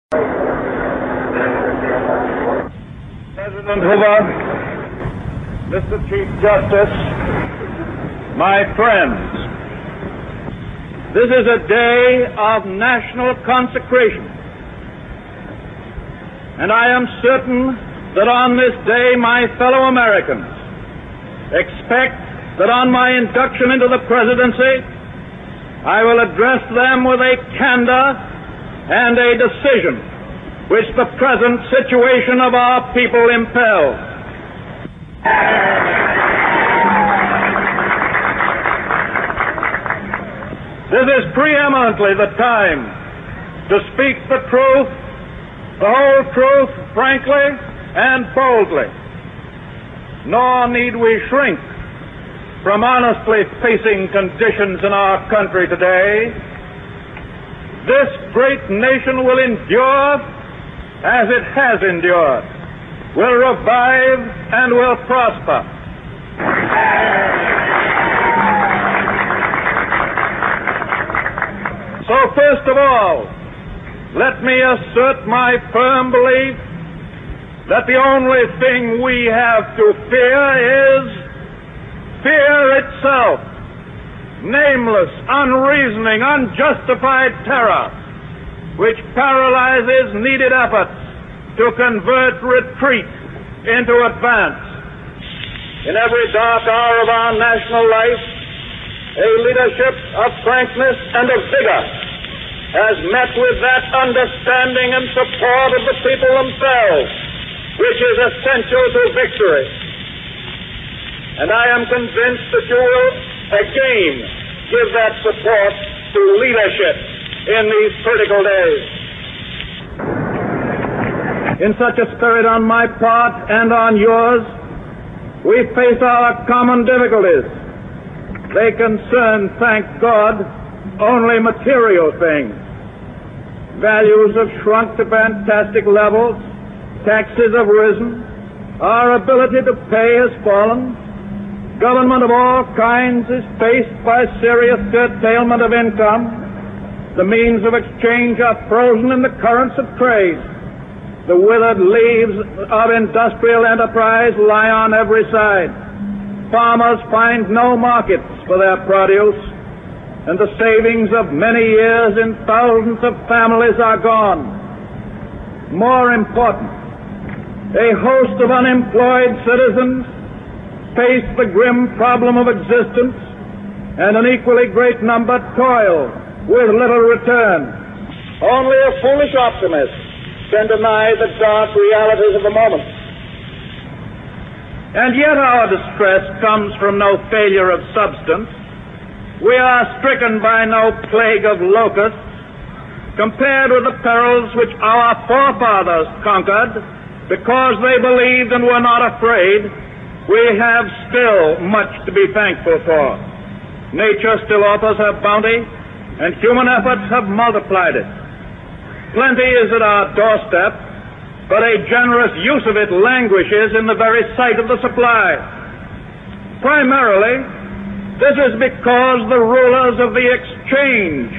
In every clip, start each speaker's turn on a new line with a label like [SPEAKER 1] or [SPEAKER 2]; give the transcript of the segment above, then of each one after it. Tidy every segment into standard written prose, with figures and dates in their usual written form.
[SPEAKER 1] President Hoover, Mr. Chief Justice, my friends, this is a day of national consecration, and I am certain that on this day my fellow Americans expect that on my induction into the presidency I will address them with a candor and a decision which the present situation of our people impels. This is preeminently the time to speak the truth, the whole truth, frankly and boldly. Nor need we shrink from honestly facing conditions in our country today. This great nation will endure as it has endured, will revive and will prosper. So first of all, let me assert my firm belief that the only thing we have to fear is fear itself, nameless, unreasoning, unjustified terror, which paralyzes needed efforts to convert retreat into advance. In every dark hour of our national life, a leadership of frankness and of vigor has met with that understanding and support of the people themselves, which is essential to victory. And I am convinced that you will again give that support to leadership in these critical days. In such a spirit on my part and on yours, we face our common difficulties. They concern, thank God, only material things. Values have shrunk to fantastic levels, taxes have risen, our ability to pay has fallen, government of all kinds is faced by serious curtailment of income, the means of exchange are frozen in the currents of trade, the withered leaves of industrial enterprise lie on every side, farmers find no markets for their produce, and the savings of many years in thousands of families are gone. More important, a host of unemployed citizens face the grim problem of existence, and an equally great number toil with little return. Only a foolish optimist can deny the dark realities of the moment. And yet our distress comes from no failure of substance. We are stricken by no plague of locusts. Compared with the perils which our forefathers conquered because they believed and were not afraid, we have still much to be thankful for. Nature still offers her bounty, and human efforts have multiplied it. Plenty is at our doorstep, but a generous use of it languishes in the very sight of the supply. Primarily, this is because the rulers of the exchange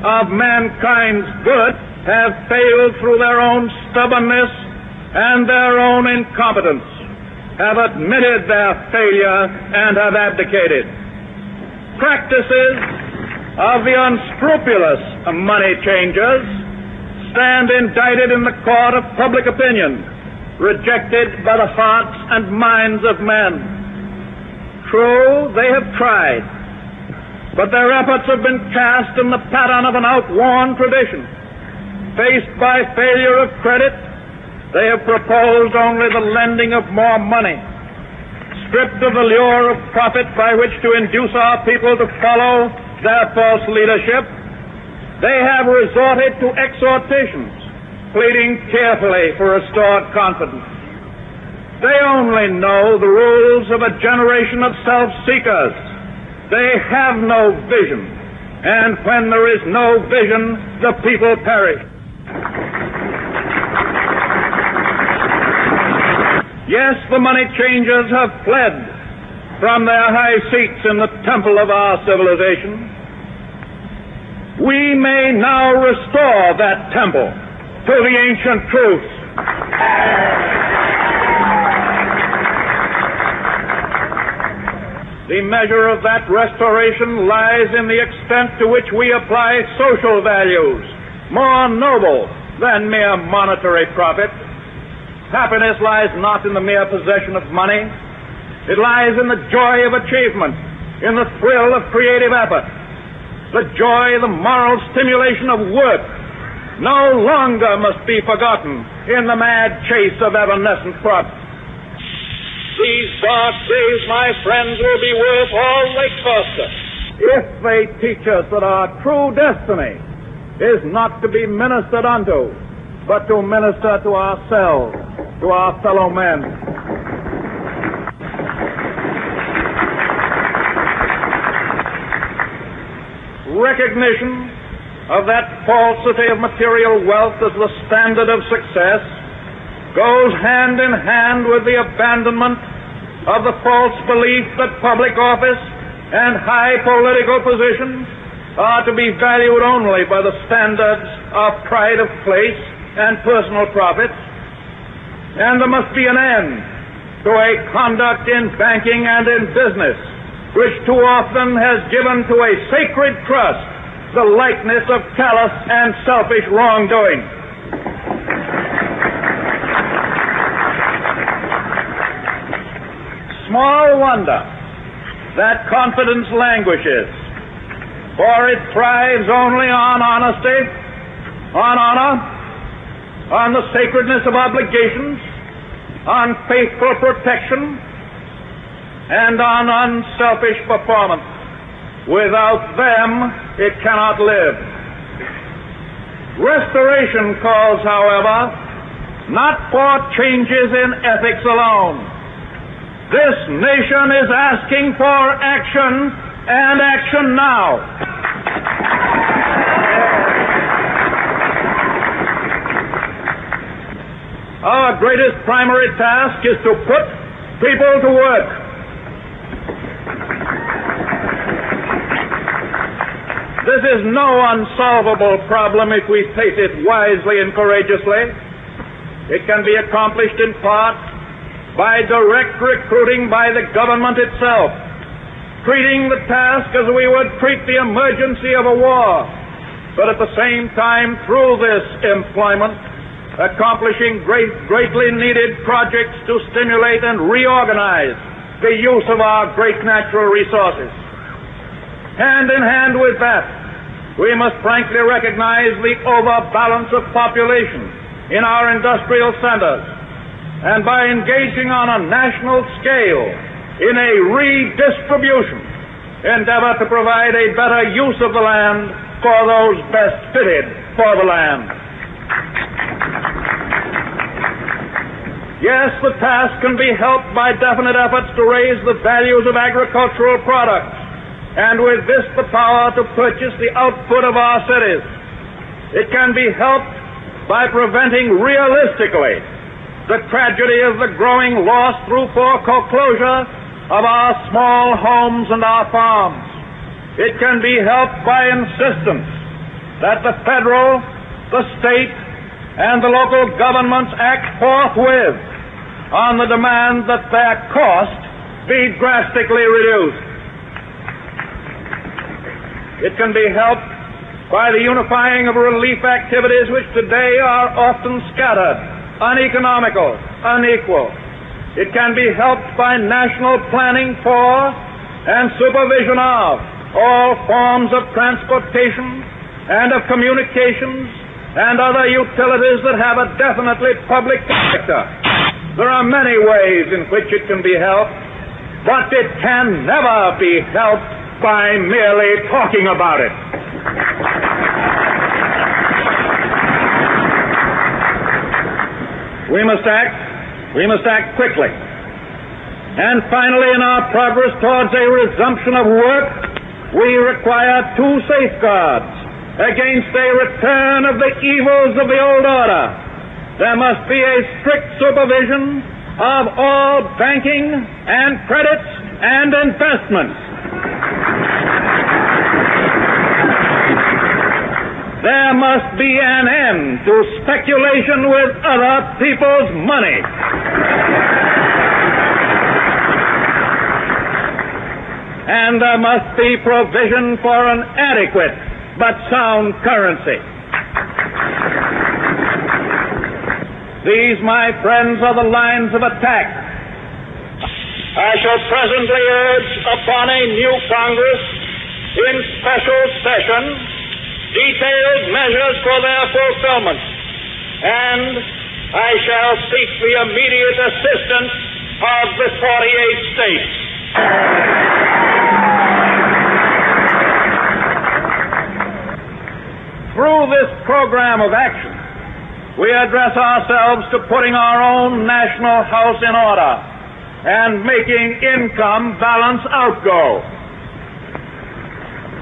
[SPEAKER 1] of mankind's goods have failed through their own stubbornness and their own incompetence, have admitted their failure and have abdicated. Practices of the unscrupulous money changers stand indicted in the court of public opinion, rejected by the hearts and minds of men. True, they have tried, but their efforts have been cast in the pattern of an outworn tradition. Faced by failure of credit, they have proposed only the lending of more money. Stripped of the lure of profit by which to induce our people to follow their false leadership, they have resorted to exhortations, pleading tearfully for restored confidence. They only know the rules of a generation of self-seekers. They have no vision, and when there is no vision, the people perish. Yes, the money changers have fled from their high seats in the temple of our civilization. We may now restore that temple to the ancient truths. The measure of that restoration lies in the extent to which we apply social values, more noble than mere monetary profit. Happiness lies not in the mere possession of money. It lies in the joy of achievement, in the thrill of creative effort, the joy, the moral stimulation of work no longer must be forgotten in the mad chase of evanescent profit. These dark days, my friends, will be worth all they cost us if they teach us that our true destiny is not to be ministered unto, but to minister to ourselves, to our fellow men. Recognition of that falsity of material wealth as the standard of success goes hand in hand with the abandonment of the false belief that public office and high political positions are to be valued only by the standards of pride of place and personal profit. And there must be an end to a conduct in banking and in business which too often has given to a sacred trust the likeness of callous and selfish wrongdoing. Small wonder that confidence languishes, for it thrives only on honesty, on honor, on the sacredness of obligations, on faithful protection, and on unselfish performance. Without them, it cannot live. Restoration calls, however, not for changes in ethics alone. This nation is asking for action, and action now. Our greatest primary task is to put people to work. This is no unsolvable problem if we face it wisely and courageously. It can be accomplished in part by direct recruiting by the government itself, treating the task as we would treat the emergency of a war, but at the same time, through this employment, accomplishing greatly needed projects to stimulate and reorganize the use of our great natural resources. Hand in hand with that, we must frankly recognize the overbalance of population in our industrial centers, and by engaging on a national scale in a redistribution, endeavor to provide a better use of the land for those best fitted for the land. Yes, the task can be helped by definite efforts to raise the values of agricultural products, and with this the power to purchase the output of our cities. It can be helped by preventing realistically the tragedy of the growing loss through foreclosure of our small homes and our farms. It can be helped by insistence that the federal, the state, and the local governments act forthwith on the demand that their cost be drastically reduced. It can be helped by the unifying of relief activities which today are often scattered, uneconomical, unequal. It can be helped by national planning for and supervision of all forms of transportation and of communications and other utilities that have a definitely public character. There are many ways in which it can be helped, but it can never be helped by merely talking about it. We must act quickly. And finally, in our progress towards a resumption of work, we require two safeguards against a return of the evils of the old order. There must be a strict supervision of all banking and credits and investments. There must be an end to speculation with other people's money. And there must be provision for an adequate but sound currency. These, my friends, are the lines of attack. I shall presently urge upon a new Congress in special session detailed measures for their fulfillment, and I shall seek the immediate assistance of the 48 states. Through this program of action, we address ourselves to putting our own national house in order and making income balance outgo.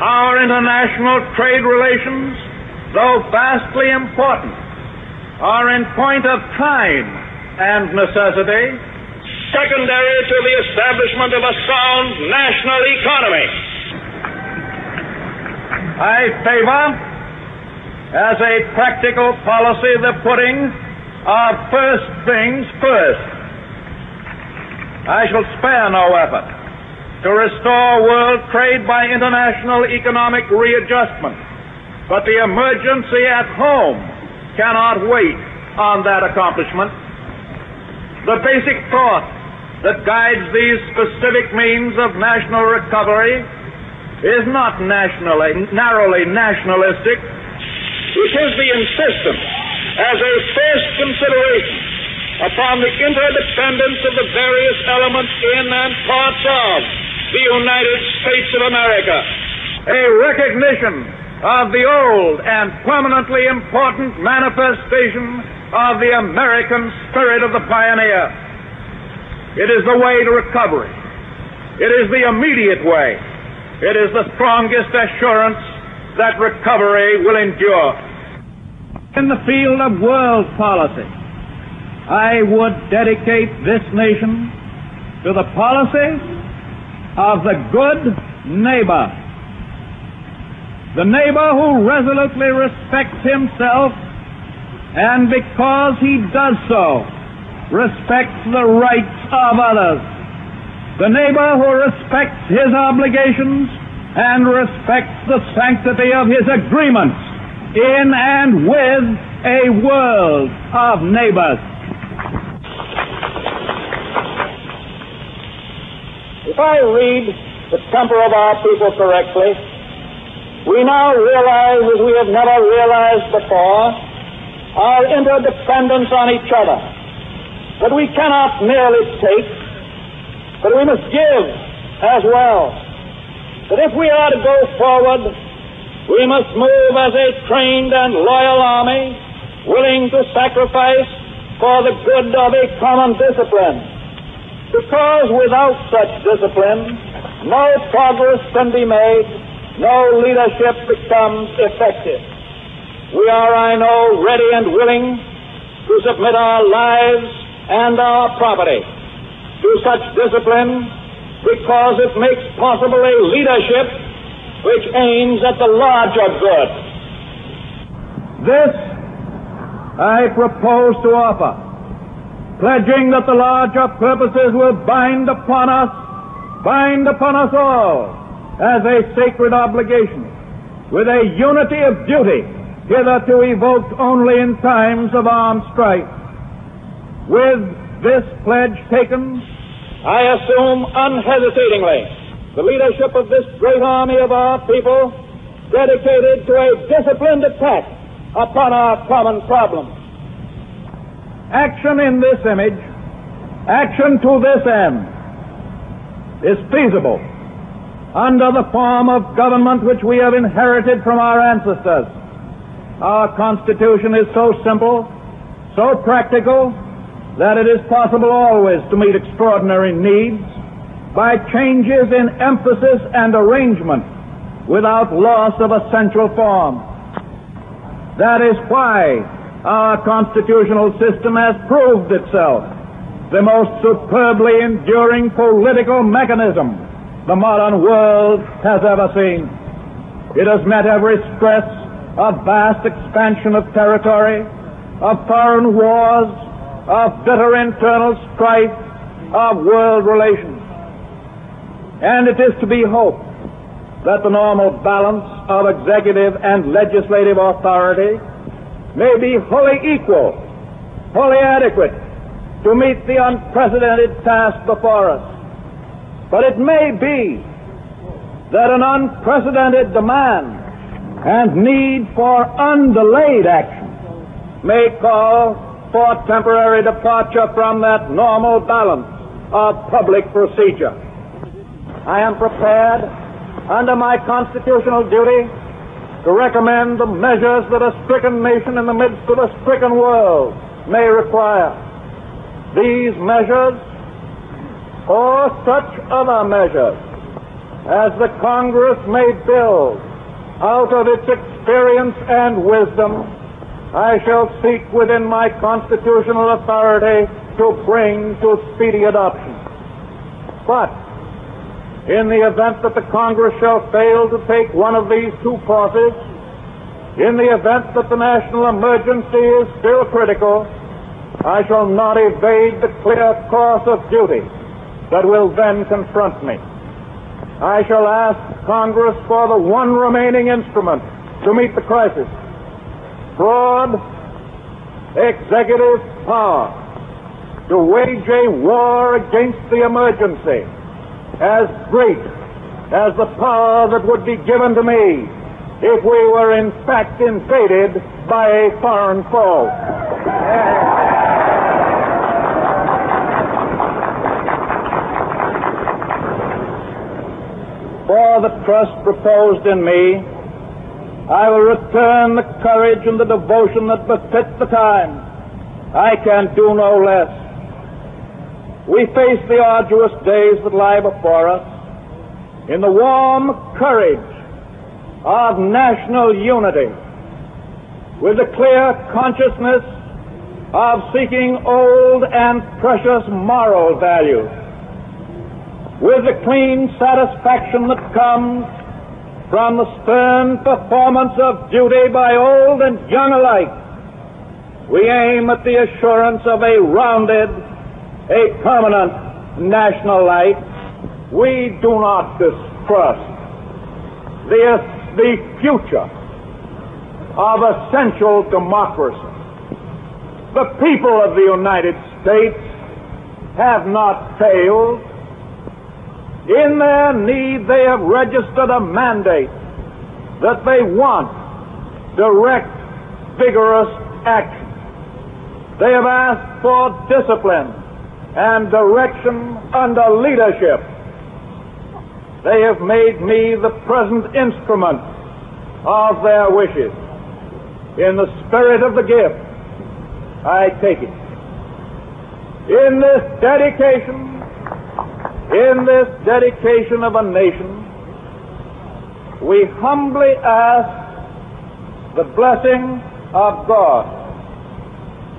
[SPEAKER 1] Our international trade relations, though vastly important, are in point of time and necessity secondary to the establishment of a sound national economy. I favor, as a practical policy, the putting of first things first. I shall spare no effort to restore world trade by international economic readjustment, but the emergency at home cannot wait on that accomplishment. The basic thought that guides these specific means of national recovery is not narrowly nationalistic. It is the insistence as a first consideration upon the interdependence of the various elements in and parts of the United States of America, a recognition of the old and permanently important manifestation of the American spirit of the pioneer. It is the way to recovery. It is the immediate way. It is the strongest assurance that recovery will endure. In the field of world policy, I would dedicate this nation to the policy of the good neighbor. The neighbor who resolutely respects himself, and because he does so, respects the rights of others. The neighbor who respects his obligations and respects the sanctity of his agreements in and with a world of neighbors. If I read the temper of our people correctly, we now realize, as we have never realized before, our interdependence on each other. That we cannot merely take, but we must give as well. That if we are to go forward, we must move as a trained and loyal army, willing to sacrifice for the good of a common discipline. Because without such discipline, no progress can be made, no leadership becomes effective. We are, I know, ready and willing to submit our lives and our property to such discipline because it makes possible a leadership which aims at the larger good. This I propose to offer, pledging that the larger purposes will bind upon us all, as a sacred obligation, with a unity of duty hitherto evoked only in times of armed strife. With this pledge taken, I assume unhesitatingly the leadership of this great army of our people, dedicated to a disciplined attack upon our common problems. Action in this image, action to this end, is feasible under the form of government which we have inherited from our ancestors. Our Constitution is so simple, so practical, that it is possible always to meet extraordinary needs by changes in emphasis and arrangement without loss of essential form. That is why our constitutional system has proved itself the most superbly enduring political mechanism the modern world has ever seen. It has met every stress of vast expansion of territory, of foreign wars, of bitter internal strife, of world relations. And it is to be hoped that the normal balance of executive and legislative authority may be wholly equal, wholly adequate to meet the unprecedented task before us. But it may be that an unprecedented demand and need for undelayed action may call for temporary departure from that normal balance of public procedure. I am prepared, under my constitutional duty, to recommend the measures that a stricken nation in the midst of a stricken world may require. These measures, or such other measures as the Congress may build out of its experience and wisdom, I shall seek within my constitutional authority to bring to speedy adoption. But in the event that the Congress shall fail to take one of these two courses, in the event that the national emergency is still critical, I shall not evade the clear course of duty that will then confront me. I shall ask Congress for the one remaining instrument to meet the crisis: broad executive power to wage a war against the emergency as great as the power that would be given to me if we were in fact invaded by a foreign foe. For the trust reposed in me, I will return the courage and the devotion that befit the time. I can do no less. We face the arduous days that lie before us in the warm courage of national unity, with the clear consciousness of seeking old and precious moral values, with the clean satisfaction that comes from the stern performance of duty by old and young alike. We aim at the assurance of a rounded, a permanent national life. We do not distrust the future of essential democracy. The people of the United States have not failed. In their need, they have registered a mandate that they want direct, vigorous action. They have asked for discipline and direction under leadership. They have made me the present instrument of their wishes. In the spirit of the gift, I take it. In this dedication of a nation, we humbly ask the blessing of God.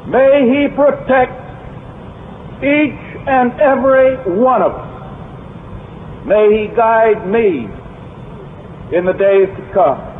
[SPEAKER 1] May He protect each and every one of us. May He guide me in the days to come.